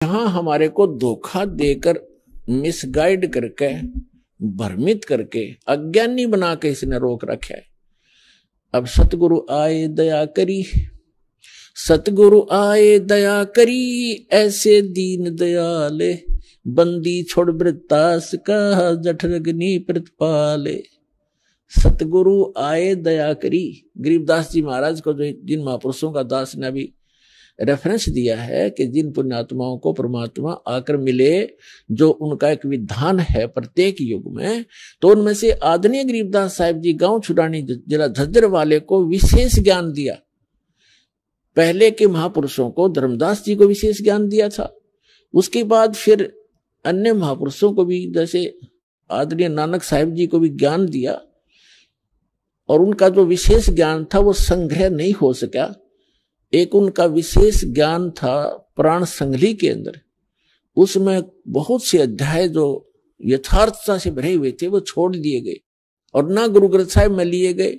यहां हमारे को धोखा देकर, मिसगाइड करके, भ्रमित करके, अज्ञानी बना के इसने रोक रखा है। अब सतगुरु आए दया करी, सतगुरु आए दया करी, ऐसे दीन दयाले, बंदी छोड़ वृत्तास का, जठरग्नि प्रतिपाले। सतगुरु आए दया करी। गरीबदास जी महाराज को जो जिन महापुरुषों का दास ने अभी रेफरेंस दिया है कि जिन पुण्यात्माओं को परमात्मा आकर मिले, जो उनका एक विधान है प्रत्येक युग में, तो उनमें से आदरणीय गरीबदास साहिब जी गांव छुड़ानी जिला झज्जर वाले को विशेष ज्ञान दिया। पहले के महापुरुषों को, धर्मदास जी को विशेष ज्ञान दिया था। उसके बाद फिर अन्य महापुरुषों को भी, जैसे आदरणीय नानक साहिब जी को भी ज्ञान दिया, और उनका जो विशेष ज्ञान था वो संग्रह नहीं हो सका। एक उनका विशेष ज्ञान था प्राण संगली के अंदर, उसमें बहुत से अध्याय जो यथार्थता से भरे हुए थे वो छोड़ दिए गए और ना गुरु ग्रंथ साहिब में लिए गए।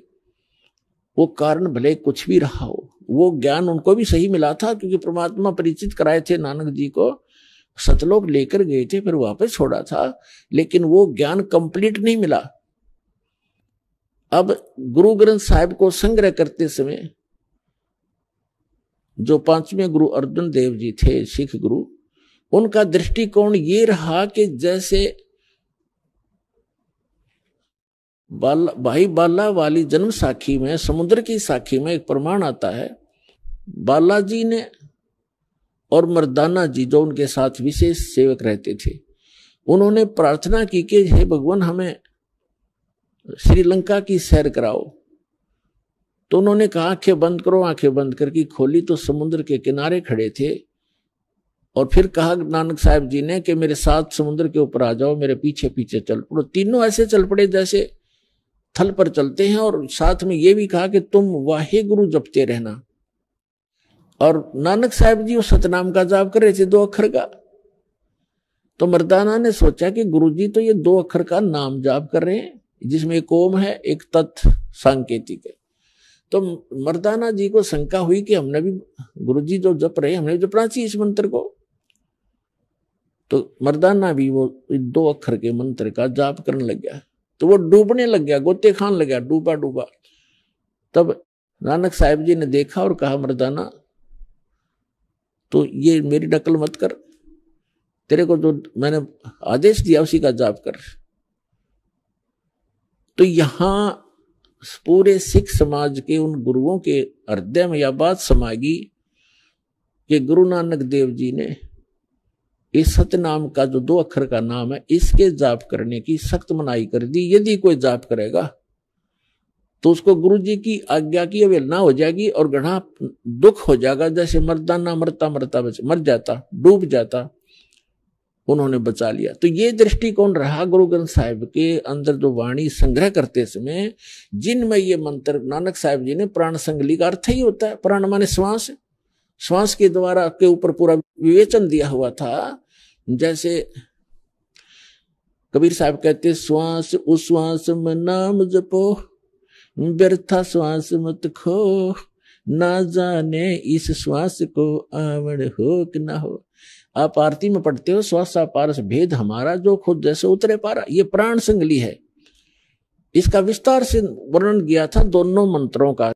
वो कारण भले कुछ भी रहा हो, वो ज्ञान उनको भी सही मिला था, क्योंकि परमात्मा परिचित कराए थे नानक जी को, सतलोक लेकर गए थे, फिर वापस छोड़ा था, लेकिन वो ज्ञान कंप्लीट नहीं मिला। अब गुरु ग्रंथ साहिब को संग्रह करते समय जो पांचवें गुरु अर्जुन देव जी थे, सिख गुरु, उनका दृष्टिकोण ये रहा कि जैसे भाई बाला वाली जन्म साखी में, समुद्र की साखी में एक प्रमाण आता है। बालाजी ने और मर्दाना जी जो उनके साथ विशेष सेवक रहते थे, उन्होंने प्रार्थना की कि हे भगवान हमें श्रीलंका की सैर कराओ। तो उन्होंने कहा आंखें बंद करो। आंखें बंद करके खोली तो समुद्र के किनारे खड़े थे, और फिर कहा नानक साहिब जी ने कि मेरे साथ समुद्र के ऊपर आ जाओ, मेरे पीछे पीछे चल पड़ो। तीनों ऐसे चल पड़े जैसे थल पर चलते हैं, और साथ में ये भी कहा कि तुम वाहे गुरु जपते रहना। और नानक साहिब जी उस सतनाम का जाप कर रहे थे 2 अक्षर का। तो मर्दाना ने सोचा कि गुरुजी तो ये 2 अक्षर का नाम जाप कर रहे हैं, जिसमें एक ओम है, एक तत् सांकेतिक है। तो मर्दाना जी को शंका हुई कि हमने भी, गुरुजी जो जप रहे, हमने भी जपना चाहिए इस मंत्र को। तो मर्दाना भी वो 2 अक्षर के मंत्र का जाप करने लग गया, तो वो डूबने लग गया, गोते खान लग गया, डूबा डूबा। तब नानक साहिब जी ने देखा और कहा मर्दाना तो ये मेरी नकल मत कर, तेरे को जो मैंने आदेश दिया उसी का जाप कर। तो यहां पूरे सिख समाज के उन गुरुओं के हृदय में यह बात समागी कि गुरु नानक देव जी ने इस सतनाम का जो 2 अक्षर का नाम है, इसके जाप करने की सख्त मनाही कर दी। यदि कोई जाप करेगा तो उसको गुरु जी की आज्ञा की अवहेलना हो जाएगी और घना दुख हो जाएगा। जैसे मर्दाना मरता मरता मर जाता, डूब जाता, उन्होंने बचा लिया। तो ये दृष्टिकोण रहा गुरु ग्रंथ साहिब के अंदर जो वाणी संग्रह करते समय, जिनमें ये मंत्र नानक साहिब जी ने, प्राण संगली का अर्थ ही होता है, प्राण माने श्वास, श्वास के द्वारा के ऊपर पूरा विवेचन दिया हुआ था। जैसे कबीर साहब कहते, श्वास उश्वास में नाम जपो, व्यर्था श्वास मत खो, ना जाने इस श्वास को आवड़ हो कि ना हो। आप आरती में पढ़ते हो, श्वासा पारस भेद हमारा, जो खुद जैसे उतरे पारा। ये प्राण संगली है। इसका विस्तार से वर्णन किया था दोनों मंत्रों का।